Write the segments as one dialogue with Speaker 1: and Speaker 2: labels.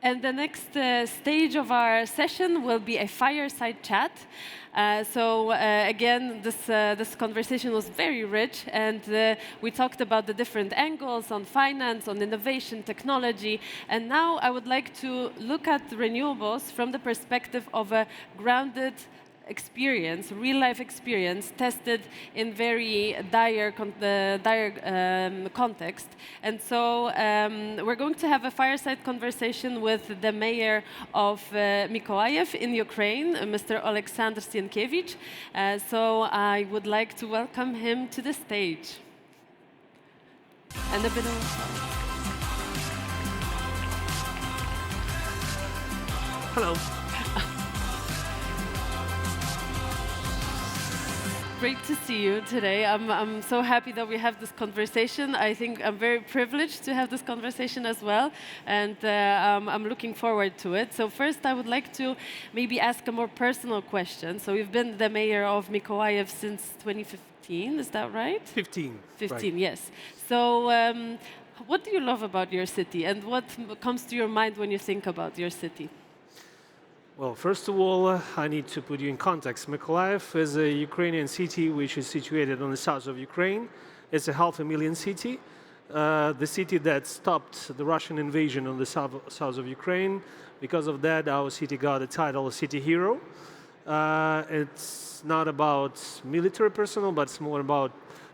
Speaker 1: And the next stage of our session will be a fireside chat. Again, this conversation was very rich, and we talked about the different angles on finance, on innovation, technology. And now I would like to look at renewables from the perspective of a grounded experience, real-life experience, tested in very dire context. And so we're going to have a fireside conversation with the mayor of Mykolaiv in Ukraine, Mr. Oleksandr Syenkevych. So I would like to welcome him to the stage. And a bit of...
Speaker 2: Hello.
Speaker 1: Great to see you today. I'm so happy that we have this conversation. I think I'm very privileged to have this conversation as well, and I'm looking forward to it. So first, I would like to maybe ask a more personal question. So you've been the mayor of Mykolaiv since 2015, is that right?
Speaker 2: 15.
Speaker 1: 15,
Speaker 2: right.
Speaker 1: yes. So what do you love about your city, and what comes to your mind when you think about your city?
Speaker 2: Well, first of all, I need to put you in context. Mykolaiv is a Ukrainian city which is situated on the south of Ukraine. It's a 500,000 city. The city that stopped the Russian invasion on the south of Ukraine. Because of that, our city got the title of City Hero. It's not about military personnel, but it's more about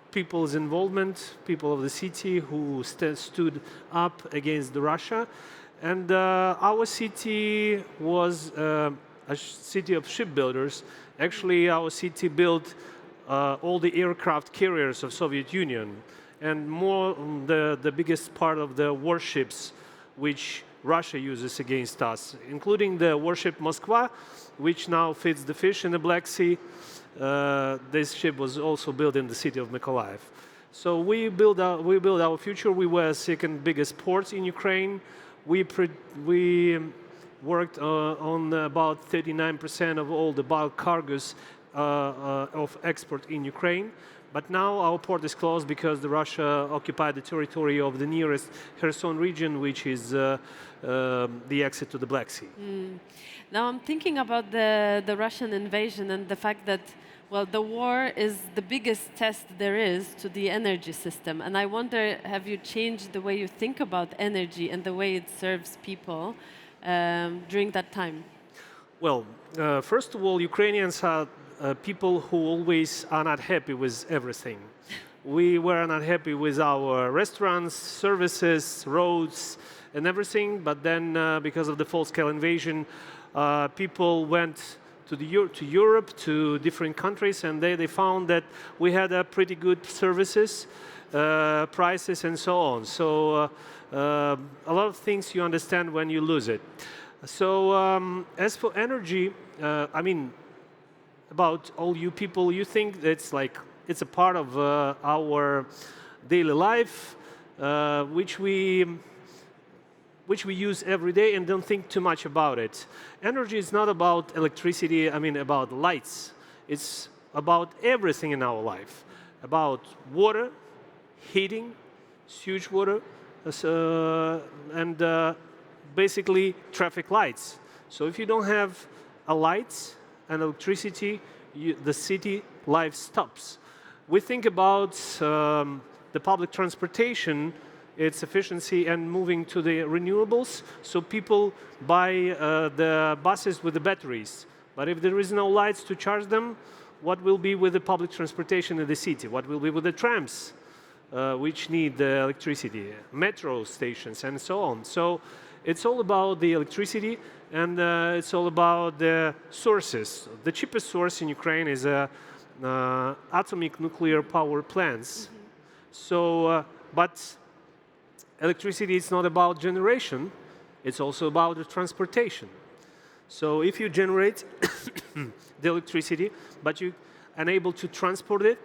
Speaker 2: people's involvement, people of the city who stood up against the Russia. And our city was a city of shipbuilders. Actually, our city built all the aircraft carriers of Soviet Union, and more the biggest part of the warships which Russia uses against us, including the warship Moskva, which now feeds the fish in the Black Sea. This ship was also built in the city of Mykolaiv. So we built our future. We were second biggest port in Ukraine. We worked on about 39% of all the bulk cargoes of export in Ukraine. But now our port is closed because the Russia occupied the territory of the nearest Kherson region, which is the exit to the Black Sea.
Speaker 1: Now I'm thinking about the Russian invasion and the fact that, well, the war is the biggest test there is to the energy system. And I wonder, have you changed the way you think about energy and the way it serves people during that time?
Speaker 2: Well, first of all, Ukrainians are people who always are not happy with everything. We were not happy with our restaurants, services, roads, and everything. But then, because of the full-scale invasion, people went to Europe, to different countries, and they found that we had pretty good services, prices, and so on. So a lot of things you understand when you lose it. So as for energy, I mean, about all you people, you think it's like it's a part of our daily life, which we use every day and don't think too much about it. Energy is not about electricity, I mean about lights. It's about everything in our life. About water, heating, sewage water, and basically traffic lights. So if you don't have a lights and electricity, the city life stops. We think about the public transportation, its efficiency, and moving to the renewables. So people buy the buses with the batteries. But if there is no lights to charge them, what will be with the public transportation in the city? What will be with the trams, which need the electricity, metro stations, and so on? So it's all about the electricity, and it's all about the sources. The cheapest source in Ukraine is atomic nuclear power plants. So, but electricity is not about generation, it's also about the transportation. So if you generate the electricity, but you're unable to transport it,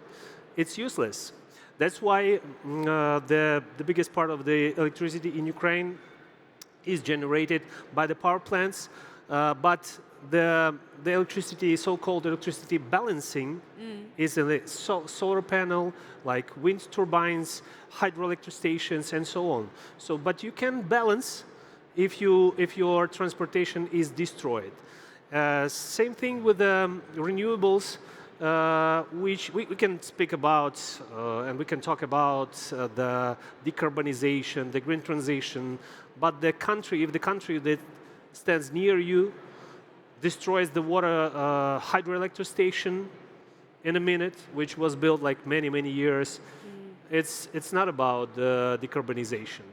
Speaker 2: it's useless. That's why the biggest part of the electricity in Ukraine is generated by the power plants, but the electricity, so-called electricity balancing, is in the solar panel, like wind turbines, hydroelectric stations, and so on. So, but you can balance if your transportation is destroyed. Same thing with renewables, which we can speak about, and we can talk about the decarbonization, the green transition, but if the country that stands near you destroys the water hydroelectric station in a minute, which was built like many years, it's not about the decarbonization.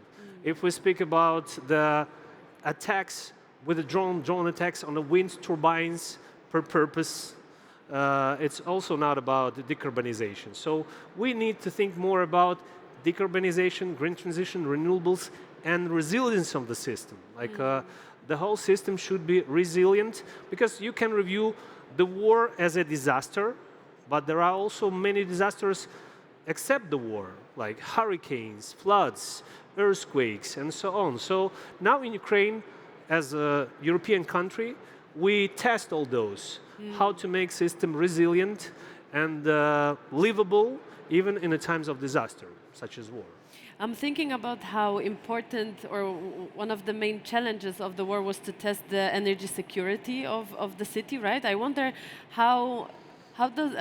Speaker 2: If we speak about the attacks with the drone attacks on the wind turbines per purpose, it's also not about the decarbonization. So we need to think more about decarbonization, green transition, renewables, and resilience of the system. Like the whole system should be resilient, because you can review the war as a disaster, but there are also many disasters except the war, like hurricanes, floods, earthquakes, and so on. So now in Ukraine, as a European country, we test all those, how to make system resilient and livable, even in the times of disaster, such as war.
Speaker 1: I'm thinking about how important, or one of the main challenges of the war was to test the energy security of the city, right? I wonder how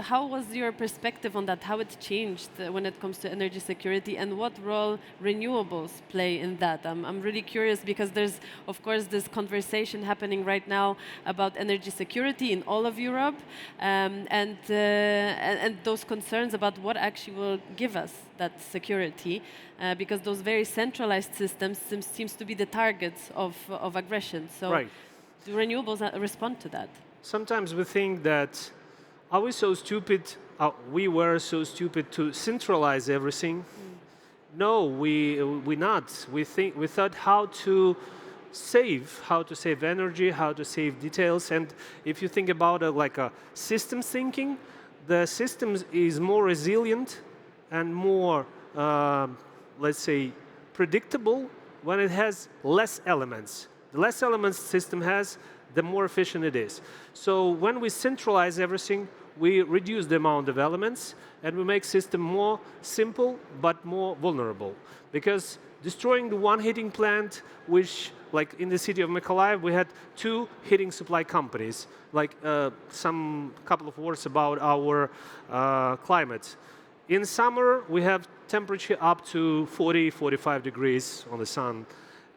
Speaker 1: was your perspective on that, how it changed when it comes to energy security, and what role renewables play in that? I'm really curious, because there's, of course, this conversation happening right now about energy security in all of Europe, and those concerns about what actually will give us that security, because those very centralized systems seems to be the targets of aggression. So
Speaker 2: right.
Speaker 1: Do renewables respond to that?
Speaker 2: Sometimes we think that are we so stupid? We were so stupid to centralize everything. No, we not. We thought how to save energy, how to save details. And if you think about like a systems thinking, the system is more resilient and more, let's say, predictable when it has less elements. The less elements the system has, the more efficient it is. So when we centralize everything, we reduce the amount of elements, and we make system more simple but more vulnerable. Because destroying the one heating plant, which, like in the city of Mykolaiv, we had 2 heating supply companies. Like some couple of words about our climate. In summer, we have temperature up to 40, 45 degrees on the sun.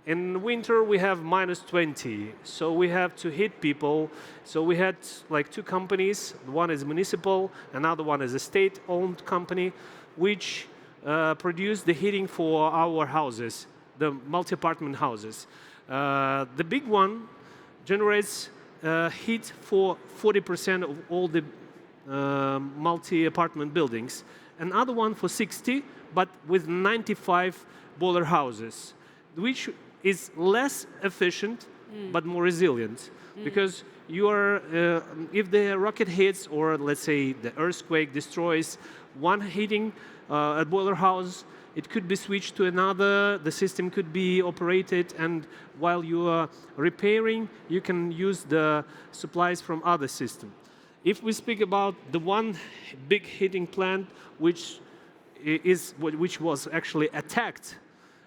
Speaker 2: In winter, we have -20, so we have to heat people. So we had like 2 companies. One is municipal, another one is a state-owned company, which produce the heating for our houses, the multi-apartment houses. The big one generates heat for 40% of all the multi-apartment buildings. Another one for 60, but with 95 boiler houses, which is less efficient but more resilient, because you are, if the rocket hits, or let's say the earthquake destroys one heating at boiler house, it could be switched to another, the system could be operated, and while you are repairing, you can use the supplies from other system. If we speak about the one big heating plant which was actually attacked,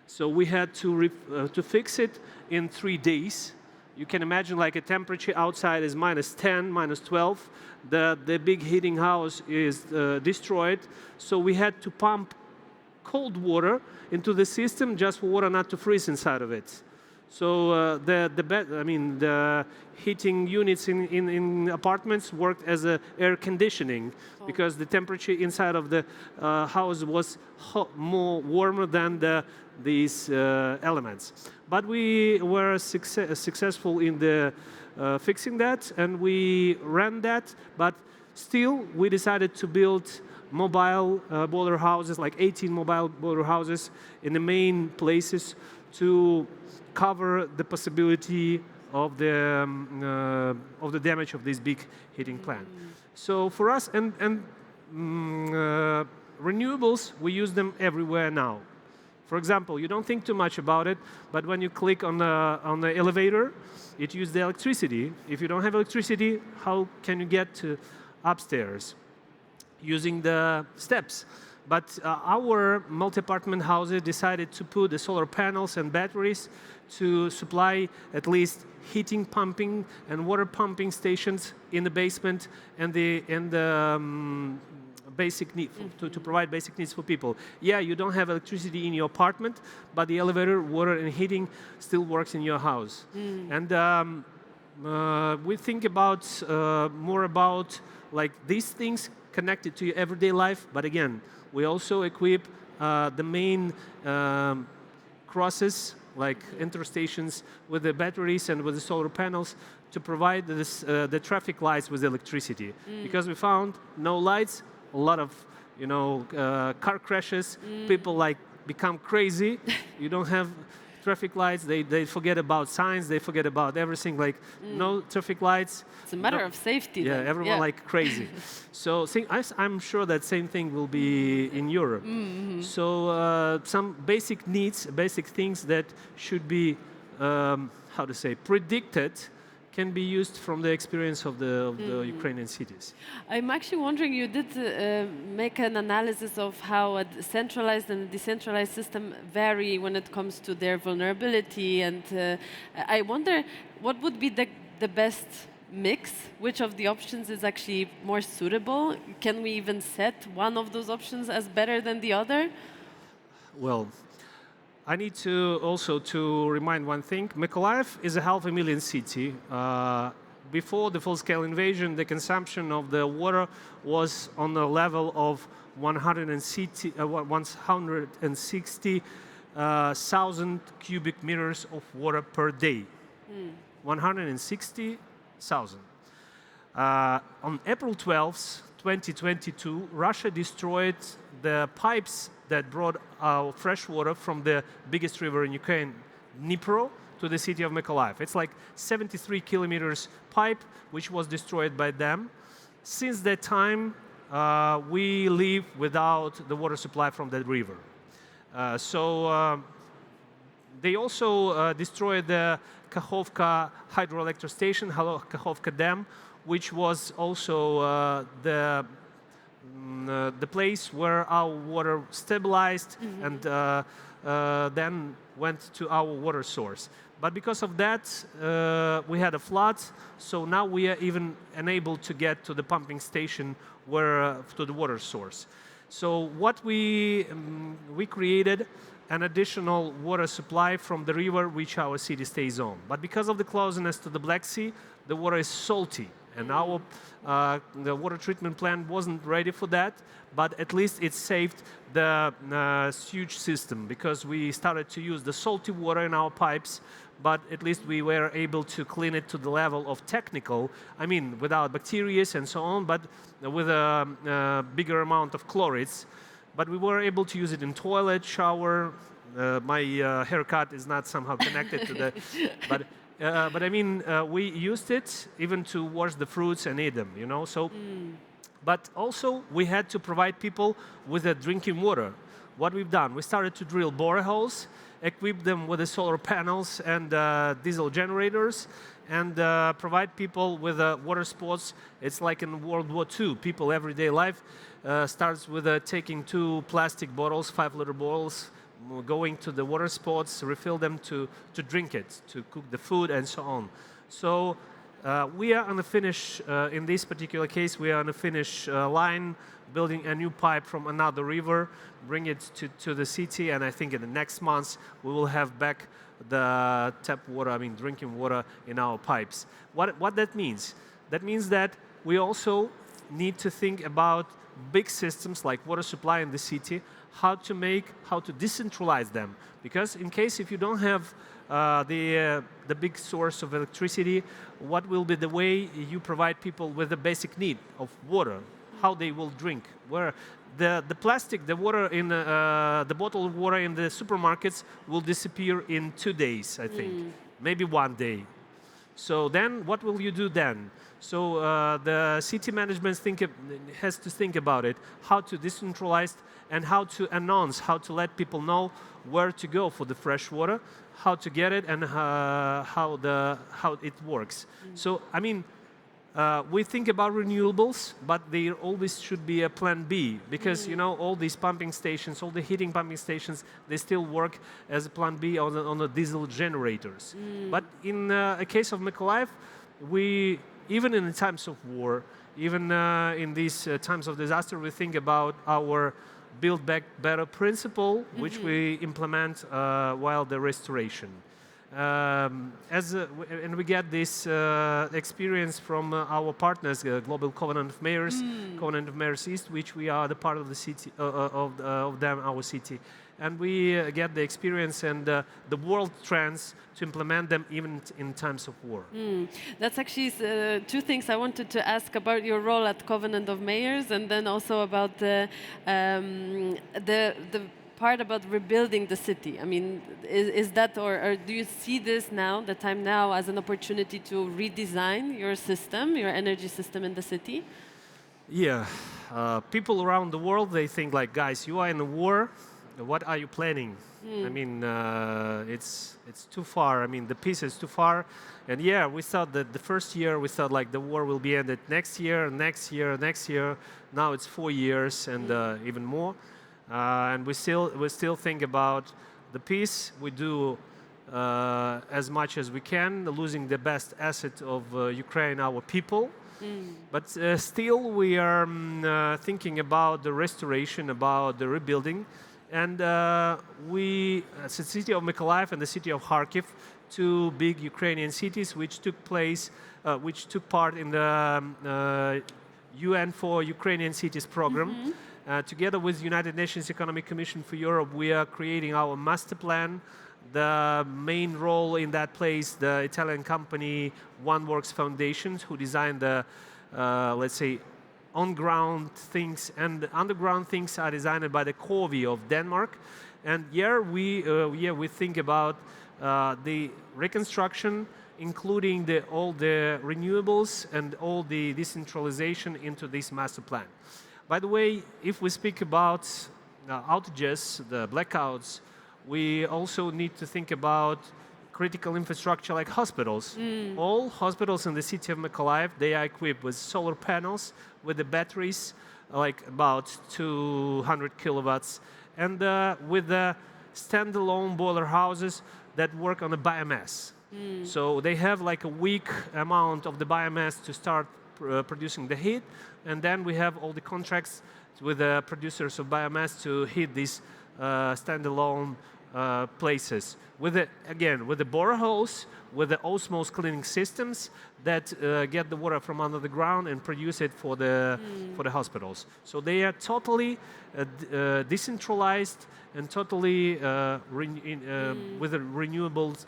Speaker 2: so we had to fix it in 3 days. You can imagine, like, a temperature outside is -10, -12. The big heating house is destroyed. So we had to pump cold water into the system just for water not to freeze inside of it. So the heating units in apartments worked as air conditioning, because the temperature inside of the house was more warmer than these elements. But we were successful in fixing that, and we ran that. But still, we decided to build mobile boiler houses, like 18 mobile boiler houses in the main places, to cover the possibility of the damage of this big heating plant. So for us, renewables, we use them everywhere now. For example, you don't think too much about it, but when you click on the elevator, it uses the electricity. If you don't have electricity, how can you get to upstairs? Using the steps. But our multi-apartment houses decided to put the solar panels and batteries to supply at least heating, pumping, and water pumping stations in the basement and the basic need to provide basic needs for people. Yeah, you don't have electricity in your apartment, but the elevator, water, and heating still works in your house. And we think about more about like these things connected to your everyday life, but again, we also equip the main crosses, like interstations, with the batteries and with the solar panels to provide this, the traffic lights with electricity. Because we found no lights, a lot of car crashes, people like become crazy. You don't have traffic lights, they forget about signs, they forget about everything, like no traffic lights.
Speaker 1: It's a matter of safety.
Speaker 2: Yeah,
Speaker 1: then.
Speaker 2: everyone like crazy. So I'm sure that same thing will be in Europe. So some basic needs, basic things that should be, how to say, predicted can be used from the experience of the Ukrainian cities.
Speaker 1: I'm actually wondering, you did make an analysis of how a centralized and decentralized system vary when it comes to their vulnerability, and I wonder what would be the best mix? Which of the options is actually more suitable? Can we even set one of those options as better than the other?
Speaker 2: Well, I need to also to remind one thing. Mykolaiv is a 500,000 city. Before the full-scale invasion, the consumption of the water was on the level of 160,000 cubic meters of water per day. 160,000. On April 12th, 2022, Russia destroyed the pipes that brought our fresh water from the biggest river in Ukraine, Dnipro, to the city of Mykolaiv. It's like 73 kilometers pipe, which was destroyed by them. Since that time, we live without the water supply from that river. They also destroyed the Kakhovka hydroelectric station, Kakhovka Dam, which was also the place where our water stabilized and then went to our water source. But because of that, we had a flood, so now we are even unable to get to the pumping station to the water source. So what we created an additional water supply from the river which our city stays on. But because of the closeness to the Black Sea, the water is salty. And our the water treatment plant wasn't ready for that, but at least it saved the sewage system because we started to use the salty water in our pipes, but at least we were able to clean it to the level of technical, I mean, without bacteria and so on, but with a bigger amount of chlorides. But we were able to use it in toilet, shower. My haircut is not somehow connected to that, but I mean, we used it even to wash the fruits and eat them, you know. So, but also we had to provide people with drinking water. What we've done, we started to drill boreholes, equip them with the solar panels and diesel generators, and provide people with water sports. It's like in World War II. People everyday life starts with taking 2 plastic bottles, 5-liter bottles, going to the water spots, refill them to drink it, to cook the food, and so on. So we are on the finish, in this particular case, we are on the finish line, building a new pipe from another river, bring it to the city, and I think in the next months we will have back the tap water, I mean drinking water in our pipes. What that means? That means that we also need to think about big systems like water supply in the city, how to decentralize them. Because in case if you don't have the big source of electricity, what will be the way you provide people with the basic need of water? How they will drink? Where the plastic, the water in the bottled water in the supermarkets will disappear in 2 days, I think, maybe 1 day. So then, what will you do then? So the city management has to think about it, how to decentralize and how to announce, how to let people know where to go for the fresh water, how to get it, and how it works. So I mean, We think about renewables, but there always should be a plan B, because you know, all these pumping stations, all the heating pumping stations, they still work as a plan B on the diesel generators. But in a case of Mykolaiv, we, even in times of war, even in these times of disaster, we think about our Build Back Better principle, which we implement while the restoration. And we get this experience from our partners, Global Covenant of Mayors, Covenant of Mayors East, which we are the part of the city of them, our city, and we get the experience and the world trends to implement them even in times of war.
Speaker 1: That's actually two things I wanted to ask about your role at Covenant of Mayors, and then also about the part about rebuilding the city. I mean, is that, or do you see this now, the time now, as an opportunity to redesign your system, your energy system in the city?
Speaker 2: Yeah, people around the world, they think like, guys, you are in a war, what are you planning? I mean, it's too far. I mean, the peace is too far. And yeah, we thought that the first year, we thought like the war will be ended next year, next year, next year. Now it's 4 years and even more. And we still think about the peace. We do as much as we can, losing the best asset of Ukraine, our people. But still, we are thinking about the restoration, about the rebuilding. And we, as the city of Mykolaiv and the city of Kharkiv, two big Ukrainian cities which took part in the UN for Ukrainian Cities program. Together with United Nations Economic Commission for Europe, we are creating our master plan. The main role in that plays the Italian company OneWorks Foundation, who designed the, let's say, on-ground things, and the underground things are designed by the Corvi of Denmark. And here we think about the reconstruction, including all the renewables and all the decentralization into this master plan. By the way, if we speak about outages, the blackouts, we also need to think about critical infrastructure like hospitals. All hospitals in the city of Mykolaiv, they are equipped with solar panels, with the batteries, like about 200 kilowatts, and with the standalone boiler houses that work on the biomass. So they have like a weak amount of the biomass to start producing the heat, and then we have all the contracts with the producers of biomass to heat these standalone places. With the boreholes, with the osmosis cleaning systems that get the water from under the ground and produce it for the hospitals. So they are totally decentralized and totally with the renewables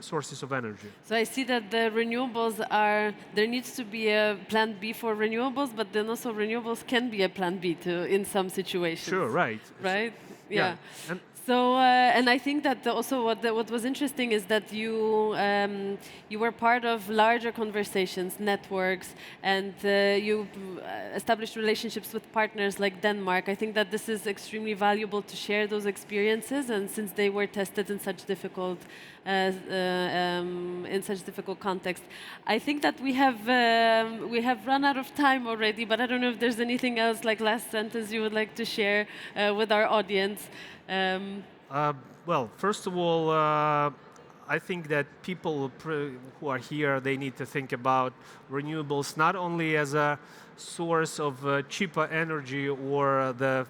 Speaker 2: sources of energy.
Speaker 1: So I see that the renewables are, there needs to be a plan B for renewables, but then also renewables can be a plan B in some situations.
Speaker 2: Sure, right.
Speaker 1: Right? Yeah.
Speaker 2: And
Speaker 1: so, and I think that also what was interesting is that you were part of larger conversations, networks, and you established relationships with partners like Denmark. I think that this is extremely valuable to share those experiences, and since they were tested in such difficult context. I think that we have run out of time already, but I don't know if there's anything else, like last sentence, you would like to share with our audience.
Speaker 2: Well, first of all, I think that people who are here, they need to think about renewables not only as a source of cheaper energy or the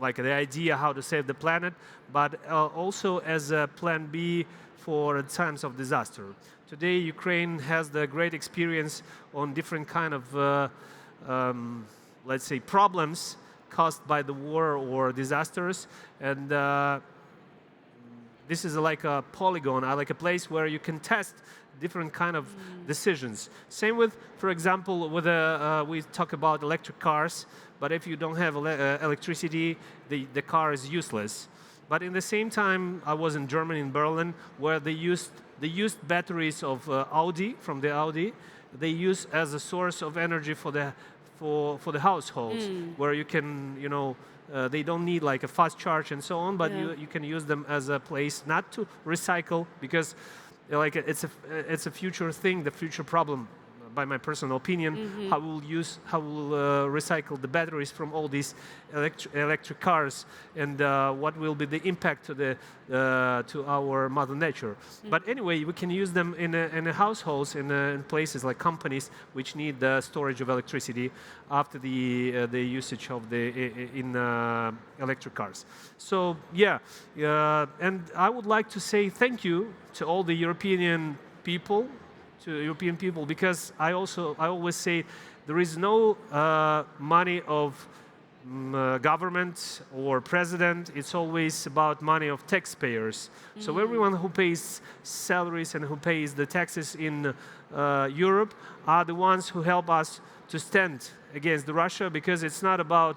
Speaker 2: idea how to save the planet, but also as a plan B for times of disaster. Today, Ukraine has the great experience on different kind of, let's say, problems caused by the war or disasters, and this is like a polygon, like a place where you can test different kind of decisions. Same with, for example, with we talk about electric cars, but if you don't have electricity, the car is useless. But in the same time, I was in Germany, in Berlin, where they used batteries of Audi, from the Audi, they use as a source of energy for the households, where you can, they don't need like a fast charge and so on, but you can use them as a place not to recycle, because like it's a future thing, the future problem. by my personal opinion, how we'll recycle the batteries from all these electric cars, and what will be the impact to our mother nature. But anyway, we can use them in households, in places like companies which need the storage of electricity after the usage of in electric cars. So yeah, and I would like to say thank you to all the European people, because I always say there is no money of government or president. It's always about money of taxpayers. So everyone who pays salaries and who pays the taxes in Europe are the ones who help us to stand against Russia, because it's not about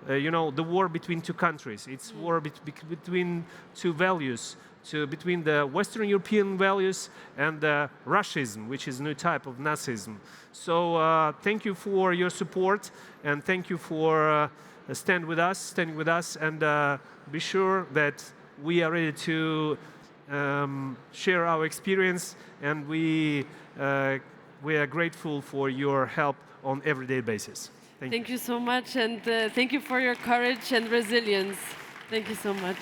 Speaker 2: the war between two countries. It's war between two values, between the Western European values and Russism, which is a new type of Nazism. So thank you for your support, and thank you for standing with us, and be sure that we are ready to share our experience, and we are grateful for your help on everyday basis.
Speaker 1: Thank you so much, and thank you for your courage and resilience. Thank you so much.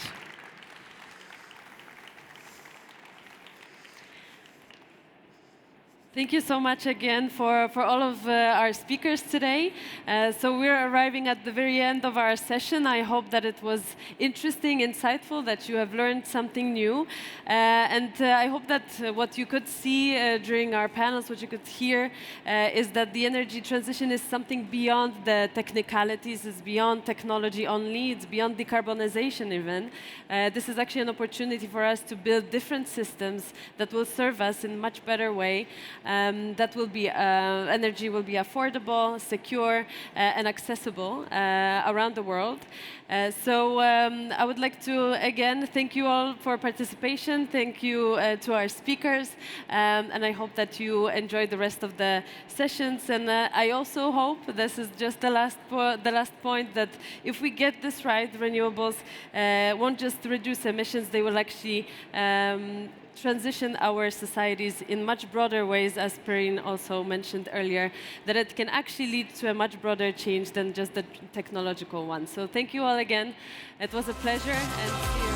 Speaker 1: Thank you so much again for all of our speakers today. So we're arriving at the very end of our session. I hope that it was interesting, insightful, that you have learned something new. And I hope that what you could see during our panels, what you could hear, is that the energy transition is something beyond the technicalities, it's beyond technology only, it's beyond decarbonization even. This is actually an opportunity for us to build different systems that will serve us in a much better way. That will be energy will be affordable, secure, and accessible around the world. So I would like to again thank you all for participation. Thank you to our speakers, and I hope that you enjoyed the rest of the sessions. And I also hope, this is just the last point, that if we get this right, renewables won't just reduce emissions; they will actually transition our societies in much broader ways, as Perrine also mentioned earlier, that it can actually lead to a much broader change than just the technological one. So thank you all again. It was a pleasure, and see you.